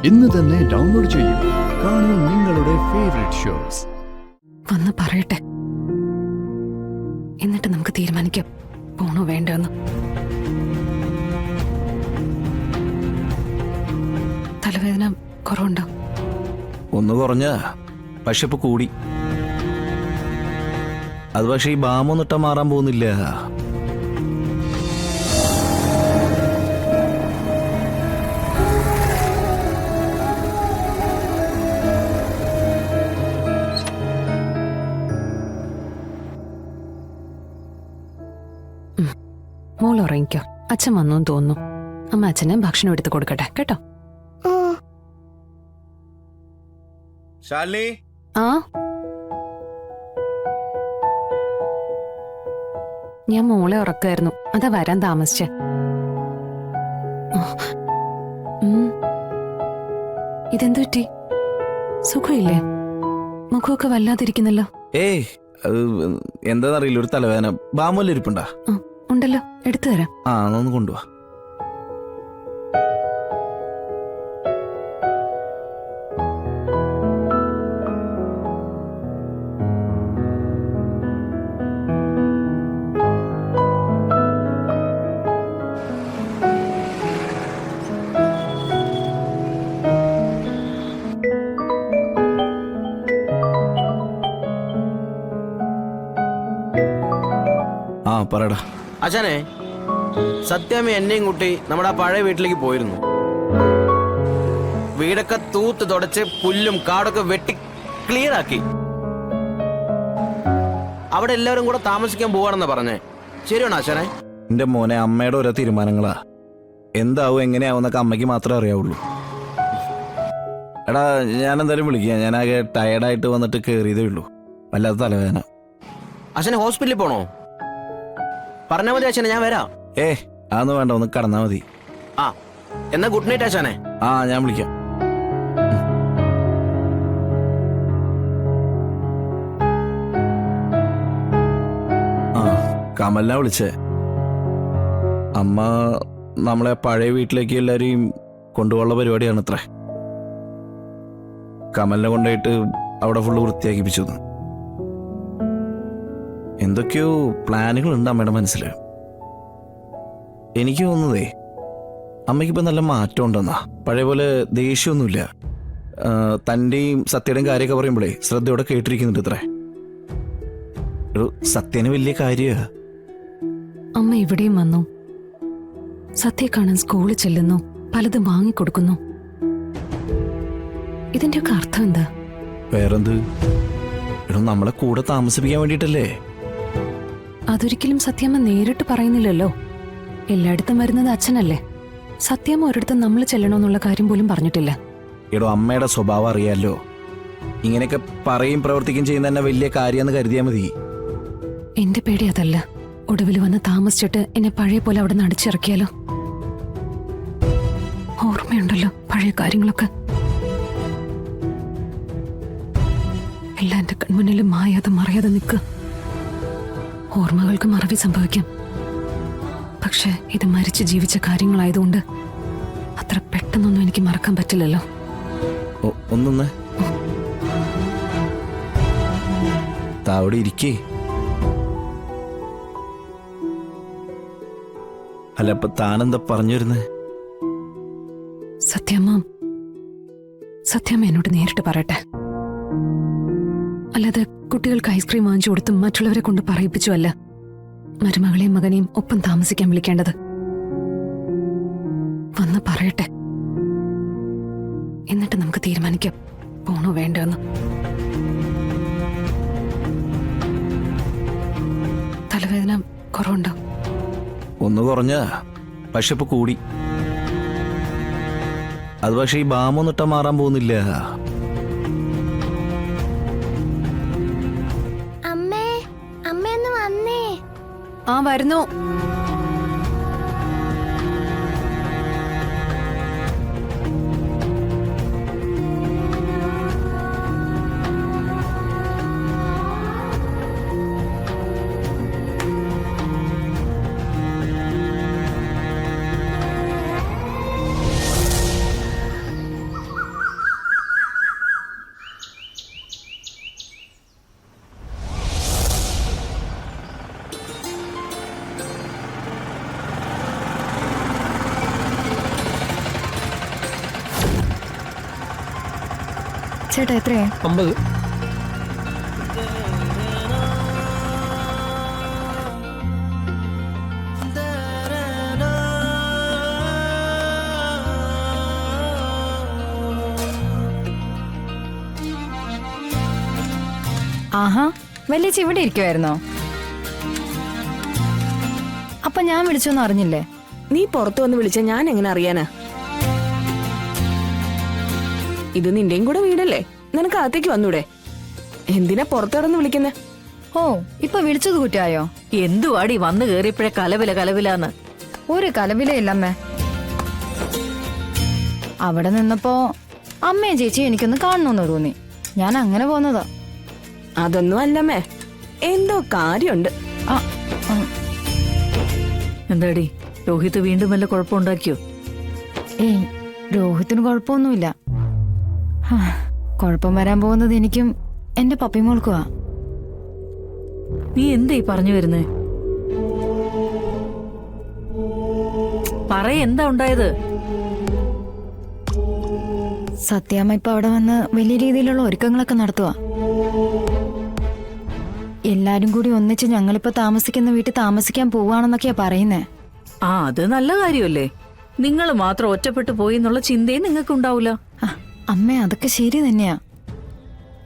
ഇന്ന് തന്നെ ഡൗൺലോഡ് ചെയ്യൂ. കാണൂ നിങ്ങളുടെ ഫേവറേറ്റ് ഷോസ്. വന്ന് പറയട്ടെ, എന്നിട്ട് നമുക്ക് തീരുമാനിക്കാം പോണോ വേണ്ടെന്ന്. തലവേദന കുറവുണ്ടോ? ഒന്ന് കുറഞ്ഞ, പക്ഷെ ഇപ്പൊ കൂടി. അത് പക്ഷെ ഈ ബാമൊന്നിട്ടാ മാറാൻ പോകുന്നില്ല. മോൾ ഉറങ്ങിക്കോ. അച്ഛൻ വന്നു തോന്നുന്നു. അമ്മ അച്ഛന് ഭക്ഷണം എടുത്ത് കൊടുക്കട്ടെ കേട്ടോ. ശാലിനി, ആ, ഞാൻ മോളെ ഉറക്കായിരുന്നു, അതാ വരാൻ താമസിച്ചേ. ഇതെന്തു പറ്റി? സുഖമില്ലേ? മുഖമൊക്കെ വല്ലാതിരിക്കുന്നല്ലോ. ഏയ് അത് എന്താന്നറിയില്ല, ഒരു തലവേദന. ബാമല്ല ഇരിപ്പുണ്ടാ? ഉണ്ടല്ലോ, എടുത്തു തരാം. ആ, ഒന്ന് കൊണ്ടുപോവാ. ആ പറയടാ. അച്ഛനെ, സത്യാമ്മ എന്നെയും കൂട്ടി നമ്മുടെ ആ പഴയ വീട്ടിലേക്ക് പോയിരുന്നു. വീടൊക്കെ തൂത്ത് തുടച്ച് പുല്ലും കാടൊക്കെ വെട്ടി ക്ലിയർ ആക്കി. അവിടെ എല്ലാവരും കൂടെ താമസിക്കാൻ പോവാണെന്നാ പറഞ്ഞേ. ശരിയാണോ അച്ഛനെ? എന്റെ മോനെ, അമ്മയുടെ ഓരോ തീരുമാനങ്ങളാ. എന്താവും എങ്ങനെയാവുന്നൊക്കെ അമ്മയ്ക്ക് മാത്രമേ അറിയാവുള്ളൂ. എടാ, ഞാൻ എന്തായാലും വിളിക്കാം. ഞാനാകെ ടയർഡായിട്ട് വന്നിട്ട് കയറിയതേ ഉള്ളൂ. വല്ലാത്ത തലവേദന. അച്ഛനെ ഹോസ്പിറ്റലിൽ പോണോ? പറഞ്ഞാൽ മതി അച്ഛനെ, ഞാൻ വരാം. അതൊന്നും വേണ്ട, ഒന്ന് കടന്നാ മതി. ആ, എന്നാ ഗുഡ് നൈറ്റ് അച്ഛനെ. ആ, ഞാൻ വിളിക്കാം. ആ, കമലിനെ വിളിച്ചേ. അമ്മ നമ്മളെ പഴയ വീട്ടിലേക്ക് എല്ലാരെയും കൊണ്ടുപോകാനുള്ള പരിപാടിയാണ് അത്രേ. കമലിനെ കൊണ്ടുപോയിട്ട് അവിടെ ഫുള്ള് വൃത്തിയാക്കിപ്പിച്ചു. എന്തൊക്കെയോ പ്ലാനുകളുണ്ട് അമ്മയുടെ മനസ്സിൽ. എനിക്ക് തോന്നുന്നതേ, അമ്മയ്ക്കിപ്പോൾ നല്ല മാറ്റം ഉണ്ടെന്നാ. പഴയ പോലെ ദേഷ്യമൊന്നുമില്ല. തൻ്റെയും സത്യയുടെയും കാര്യമൊക്കെ പറയുമ്പോഴേ ശ്രദ്ധയോടെ കേട്ടിരിക്കുന്നുണ്ട് ഇത്രേ. ഒരു സത്യന് വലിയ കാര്യമാണ്. അമ്മ ഇവിടെയും വന്നു, സത്യെ കാണാൻ സ്കൂളിൽ ചെല്ലുന്നു, പലതും വാങ്ങിക്കൊടുക്കുന്നു. ഇതിന്റെയൊക്കെ അർത്ഥം എന്താ? വേറെന്ത്? എടോ, നമ്മളെ കൂടെ താമസിപ്പിക്കാൻ വേണ്ടിയിട്ടല്ലേ. അതൊരിക്കലും സത്യമ്മ നേരിട്ട് പറയുന്നില്ലല്ലോ. എല്ലായിടത്തും വരുന്നത് അച്ഛനല്ലേ. സത്യമ്മ ഒരിടത്തും നമ്മൾ ചെല്ലണമെന്നുള്ള കാര്യം പോലും പറഞ്ഞിട്ടില്ല. എടോ, അമ്മയുടെ സ്വഭാവം അറിയാലോ. ഇങ്ങനെയൊക്കെ പറയും പ്രവർത്തിക്കുകയും ചെയ്യുന്ന തന്നെ വലിയ കാര്യമെന്ന് കരുതിയാൽ മതി. എന്റെ പേടി അതല്ല. ഒടുവിൽ വന്ന് താമസിച്ചിട്ട് എന്നെ പഴയ പോലെ അവിടെ നിന്ന് അടിച്ചിറക്കിയാലോ? ഓർമ്മയുണ്ടല്ലോ പഴയ കാര്യങ്ങളൊക്കെ. എല്ലാം എന്റെ കൺമുന്നിൽ മായാതെ മറിയാതെ നിൽക്കുക. ഓർമ്മകൾക്ക് മറവി സംഭവിക്കാം. പക്ഷെ ഇത് മരിച്ച് ജീവിച്ച കാര്യങ്ങളായതുകൊണ്ട് അത്ര പെട്ടെന്നൊന്നും എനിക്ക് മറക്കാൻ പറ്റില്ലല്ലോ. ഒന്നൊന്ന് താവിടെ ഇരിക്കേ. അല്ല, അപ്പൊ താനെന്താ പറഞ്ഞു വരുന്നേ? സത്യമ്മ എന്നോട് നേരിട്ട് പറയട്ടെ. അല്ലാതെ കുട്ടികൾക്ക് ഐസ്ക്രീം വാങ്ങിച്ചു കൊടുത്തും മറ്റുള്ളവരെ കൊണ്ട് പറയിപ്പിച്ചു അല്ല മരുമകളെയും മകനെയും ഒപ്പം താമസിക്കാൻ വിളിക്കേണ്ടത്. വന്ന് പറയട്ടെ, എന്നിട്ട് നമുക്ക് തീരുമാനിക്കാം പോണോ വേണ്ടെന്ന്. തലവേദന കുറവുണ്ടോ? ഒന്ന് കുറഞ്ഞ, പക്ഷെ ഇപ്പൊ കൂടി. അത് പക്ഷെ ഈ ബാമൊന്നിട്ടാ മാറാൻ പോകുന്നില്ല. ആ, വരുന്നു. ചേട്ടാ എത്രയാ? 50. ആഹാ, വലിയ ഇവിടെ ഇരിക്കുവായിരുന്നോ? അപ്പൊ ഞാൻ വിളിച്ചൊന്നും അറിഞ്ഞില്ലേ? നീ പുറത്തു വന്ന് വിളിച്ച ഞാൻ എങ്ങനെ അറിയാനാ? ഇത് നിന്റെയും കൂടെ വീടല്ലേ, നിനക്ക് അകത്തേക്ക് വന്നൂടെ? എന്തിനാ പുറത്തിടന്ന് വിളിക്കുന്നേ? ഓ, ഇപ്പൊ വിളിച്ചത് കുറ്റായോ? എന്തുവാടി വന്നു കേറിയപ്പോഴേ കലവിലാന്ന്. ഒരു കലവിലയില്ലമ്മേ. അവിടെ നിന്നപ്പോ അമ്മയും ചേച്ചി എനിക്കൊന്ന് കാണണമെന്ന് തോന്നി, ഞാൻ അങ്ങനെ പോന്നതാ. അതൊന്നും അല്ലമ്മേ, എന്തോ കാര്യമുണ്ട്. ആ, ഉം. എന്താടി രോഹിത് വീണ്ടും വല്ല കുഴപ്പമുണ്ടാക്കിയോ? ഏയ്, രോഹിത്തിന് കുഴപ്പമൊന്നുമില്ല. ഹാ, കുഴപ്പം വരാൻ പോകുന്നത് എനിക്കും എന്റെ പപ്പിമോൾക്കുവാ. നീ എന്തായി പറഞ്ഞു വരുന്നേ? എന്താ ഉണ്ടായത്? സത്യാമ്മ ഇപ്പൊ അവിടെ വന്ന് വലിയ രീതിയിലുള്ള ഒരുക്കങ്ങളൊക്കെ നടത്തുക. എല്ലാരും കൂടി ഒന്നിച്ച് ഞങ്ങളിപ്പോ താമസിക്കുന്ന വീട്ടിൽ താമസിക്കാൻ പോവാണെന്നൊക്കെയാ പറയുന്നേ. ആ, അത് നല്ല കാര്യമല്ലേ. നിങ്ങൾ മാത്രം ഒറ്റപ്പെട്ടു പോയി എന്നുള്ള ചിന്തയും നിങ്ങൾക്ക് ഉണ്ടാവൂല. അമ്മ, അതൊക്കെ ശരി തന്നെയാ.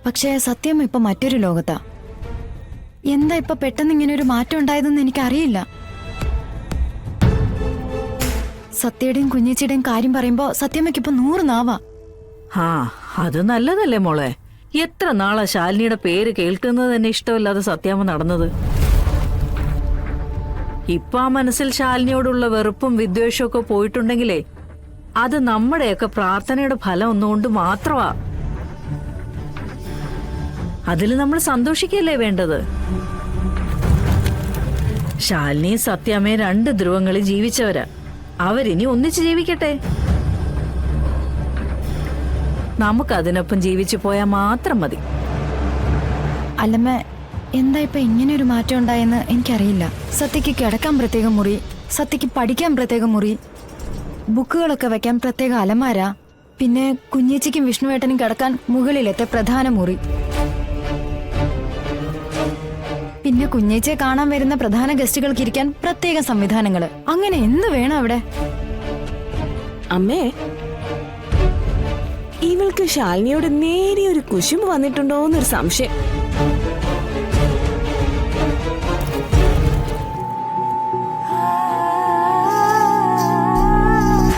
പക്ഷേ സത്യാമ്മ ഇപ്പൊ മറ്റൊരു ലോകത്താ. എന്താ ഇപ്പൊ പെട്ടെന്ന് ഇങ്ങനെ ഒരു മാറ്റം ഉണ്ടായതെന്ന് എനിക്കറിയില്ല. സത്യയുടെയും കുഞ്ഞേച്ചിയുടെയും കാര്യം പറയുമ്പോ സത്യമ്മയ്ക്ക് ഇപ്പൊ 100 നാവാ. ആ, അത് നല്ലതല്ലേ മോളെ. എത്ര നാളാ ശാലിനിയുടെ പേര് കേൾക്കുന്നത് തന്നെ ഇഷ്ടമില്ലാതെ സത്യാമ്മ നടന്നത്. ഇപ്പൊ ആ മനസ്സിൽ ശാലിനിയോടുള്ള വെറുപ്പും വിദ്വേഷവും ഒക്കെ പോയിട്ടുണ്ടെങ്കിലേ അത് നമ്മുടെയൊക്കെ പ്രാർത്ഥനയുടെ ഫലം ഒന്നുകൊണ്ട് മാത്രമാ. അതിൽ നമ്മൾ സന്തോഷിക്കല്ലേ വേണ്ടത്. ശാലിനി സത്യാമ്മയും 2 ധ്രുവങ്ങളിൽ ജീവിച്ചവരാ. അവരിനി ഒന്നിച്ച് ജീവിക്കട്ടെ. നമുക്കതിനൊപ്പം ജീവിച്ചു പോയാൽ മാത്രം മതി. അല്ലമ്മ, എന്താ ഇപ്പൊ ഇങ്ങനെ ഒരു മാറ്റം ഉണ്ടായെന്ന് എനിക്കറിയില്ല. സത്യക്ക് കിടക്കാൻ പ്രത്യേക മുറി, സത്യക്ക് പഠിക്കാൻ പ്രത്യേക മുറി, ബുക്കുകളൊക്കെ വെക്കാൻ പ്രത്യേക അലമാര, പിന്നെ കുഞ്ഞേച്ചിക്കും വിഷ്ണുവേട്ടനും കിടക്കാൻ മുകളിലത്തെ പ്രധാന മുറി, പിന്നെ കുഞ്ഞേച്ചിയെ കാണാൻ വരുന്ന പ്രധാന ഗസ്റ്റുകൾക്ക് ഇരിക്കാൻ പ്രത്യേക സംവിധാനങ്ങള്. അങ്ങനെ എന്ത് വേണം അവിടെ? അമ്മേ, ഇവൾക്ക് ശാലിനിയോട് നേരിയൊരു കുശുമ്പ് വന്നിട്ടുണ്ടോന്നൊരു സംശയം.